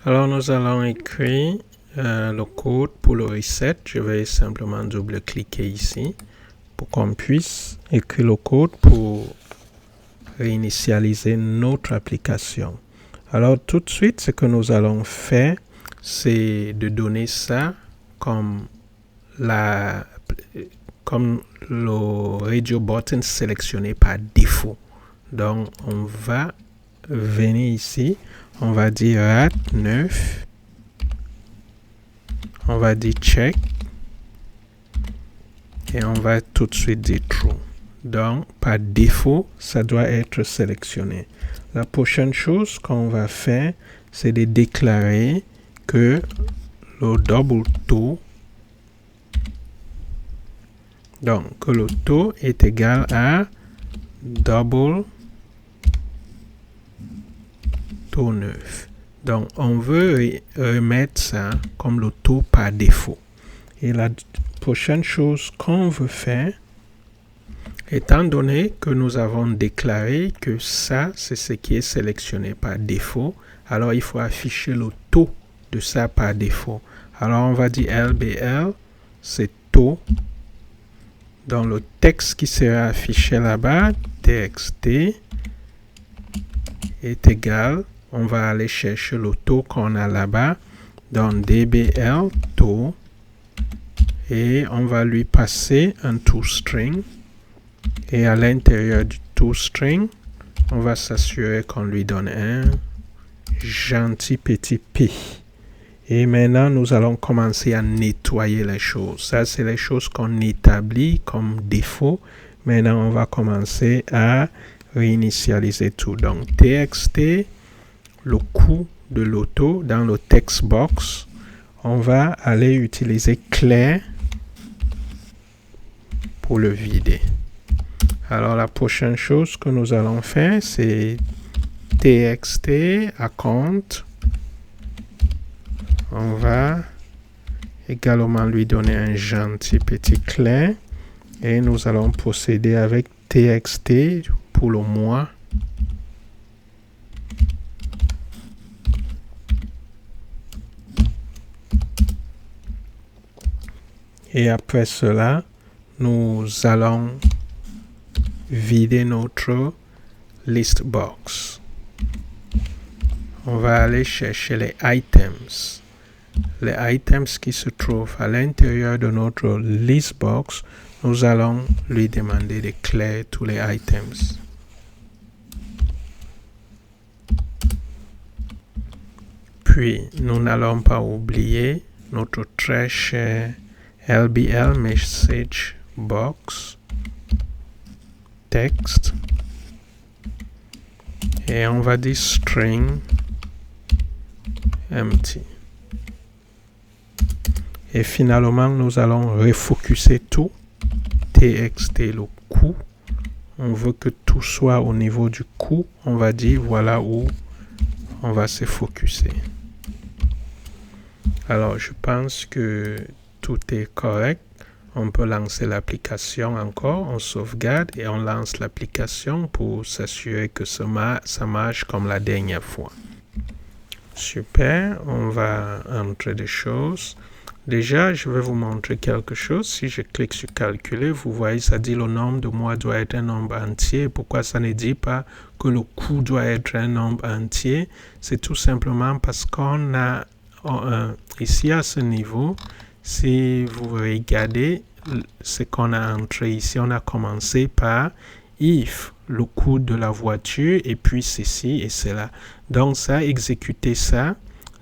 Alors, nous allons écrire le code pour le reset. Je vais simplement double-cliquer ici pour qu'on puisse écrire le code pour réinitialiser notre application. Alors, tout de suite, ce que nous allons faire, c'est de donner ça comme le radio button sélectionné par défaut. Donc, on va venir ici, on va dire rat 9, on va dire check et on va tout de suite dire true. Donc, par défaut, ça doit être sélectionné. La prochaine chose qu'on va faire, c'est de déclarer que le double taux, donc que le taux est égal à double taux 9. Donc, on veut remettre ça comme le taux par défaut. Et la prochaine chose qu'on veut faire, étant donné que nous avons déclaré que ça, c'est ce qui est sélectionné par défaut, alors il faut afficher le taux de ça par défaut. Alors, on va dire LBL, c'est taux. Dans le texte qui sera affiché là-bas, txt est égal, on va aller chercher le taux qu'on a là-bas dans dbl taux et on va lui passer un toString et à l'intérieur du toString, on va s'assurer qu'on lui donne un gentil petit p. Et maintenant, nous allons commencer à nettoyer les choses. Ça, c'est les choses qu'on établit comme défaut. Maintenant, on va commencer à réinitialiser tout. Donc, txt, le coût de l'auto dans le text box, on va aller utiliser clair pour le vider. Alors, la prochaine chose que nous allons faire, c'est txt account. On va également lui donner un gentil petit clair et nous allons procéder avec txt pour le mois. Et après cela, nous allons vider notre list box. On va aller chercher les items. Les items qui se trouvent à l'intérieur de notre list box, nous allons lui demander de clear tous les items. Puis, nous n'allons pas oublier notre très cher LBL message box text et on va dire string empty. Et finalement, nous allons refocuser tout. txt le coût. On veut que tout soit au niveau du coût. On va dire voilà où on va se focuser. Alors, je pense que tout est correct. On peut lancer l'application encore. On sauvegarde et on lance l'application pour s'assurer que ça marche comme la dernière fois. Super. On va entrer des choses. Déjà, je vais vous montrer quelque chose. Si je clique sur calculer, vous voyez, ça dit le nombre de mois doit être un nombre entier. Pourquoi ça ne dit pas que le coût doit être un nombre entier? C'est tout simplement parce qu'on a ici à ce niveau, si vous regardez ce qu'on a entré ici, on a commencé par if, le coût de la voiture, et puis ceci et cela. Donc, ça a exécuté ça.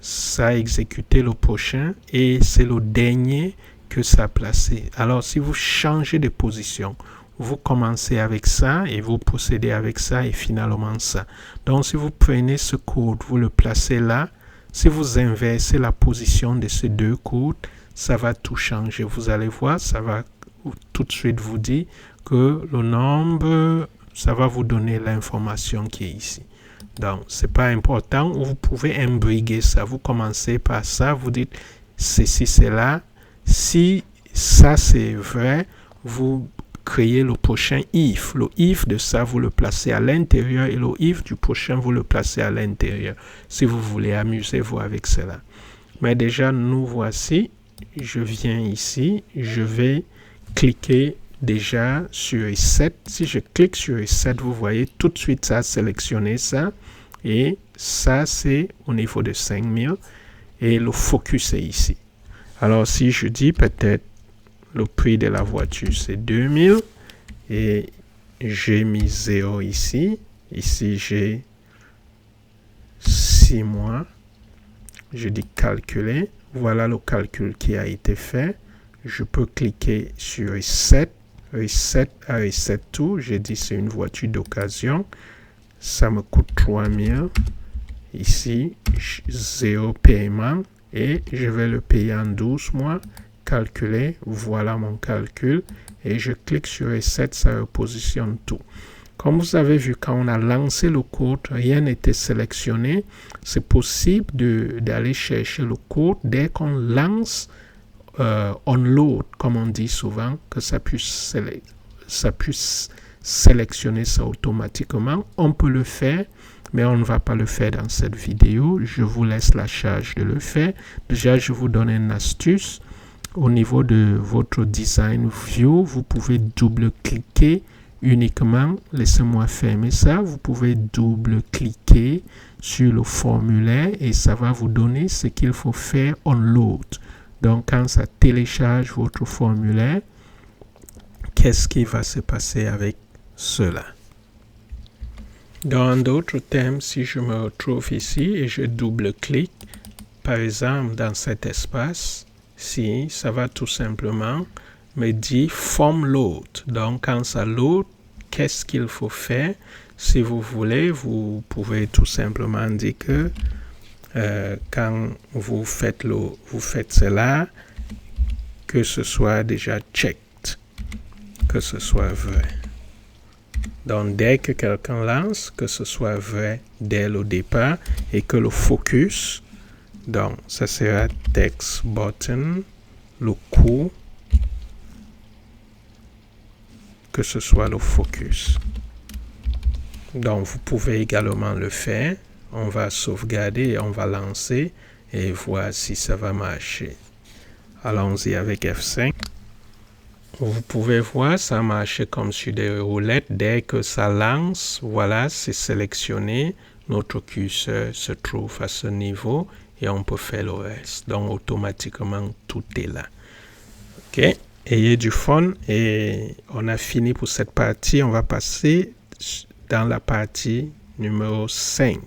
Ça a exécuté le prochain et c'est le dernier que ça a placé. Alors, si vous changez de position, vous commencez avec ça et vous procédez avec ça et finalement ça. Donc, si vous prenez ce code, vous le placez là, si vous inversez la position de ces deux codes, ça va tout changer. Vous allez voir, ça va tout de suite vous dire que le nombre, ça va vous donner l'information qui est ici. Donc, ce n'est pas important. Vous pouvez imbriguer ça. Vous commencez par ça. Vous dites ceci, c'est là. Si ça, c'est vrai, vous créer le prochain if. Le if de ça, vous le placez à l'intérieur et le if du prochain, vous le placez à l'intérieur. Si vous voulez, amusez-vous avec cela. Mais déjà, nous voici. Je viens ici. Je vais cliquer déjà sur E7. Si je clique sur E7, vous voyez tout de suite ça a sélectionné ça. Et ça, c'est au niveau de 5000. Et le focus est ici. Alors, si je dis peut-être le prix de la voiture, c'est 2000. Et j'ai mis 0 ici. Ici, j'ai 6 mois. Je dis calculer. Voilà le calcul qui a été fait. Je peux cliquer sur E7. E7 à E7 tout. J'ai dit c'est une voiture d'occasion. Ça me coûte 3000. Ici, 0 paiement. Et je vais le payer en 12 mois. Calculer. Voilà mon calcul. Et je clique sur E7. Ça repositionne tout. Comme vous avez vu, quand on a lancé le code, rien n'était sélectionné. C'est possible d'aller chercher le code dès qu'on lance onload, comme on dit souvent, que ça puisse sélectionner ça automatiquement. On peut le faire, mais on ne va pas le faire dans cette vidéo. Je vous laisse la charge de le faire. Déjà, je vous donne une astuce. Au niveau de votre design view, vous pouvez double-cliquer uniquement, laissez-moi fermer ça, vous pouvez double-cliquer sur le formulaire et ça va vous donner ce qu'il faut faire onload. Donc, quand ça télécharge votre formulaire, qu'est-ce qui va se passer avec cela? Dans d'autres termes, si je me retrouve ici et je double-clique, par exemple, dans cet espace, si ça va tout simplement me dit form load. Donc, quand ça load, qu'est-ce qu'il faut faire? Si vous voulez, vous pouvez tout simplement dire que quand vous faites cela, que ce soit déjà checked, que ce soit vrai. Donc, dès que quelqu'un lance, que ce soit vrai dès le départ et que le focus, donc, ça sera text button, le coût, que ce soit le focus. Donc, vous pouvez également le faire. On va sauvegarder et on va lancer et voir si ça va marcher. Allons-y avec F5. Vous pouvez voir, ça marche comme sur des roulettes. Dès que ça lance, voilà, c'est sélectionné. Notre curseur se trouve à ce niveau et on peut faire le reste. Donc, automatiquement, tout est là. OK. Ayez du fun et on a fini pour cette partie. On va passer dans la partie numéro 5.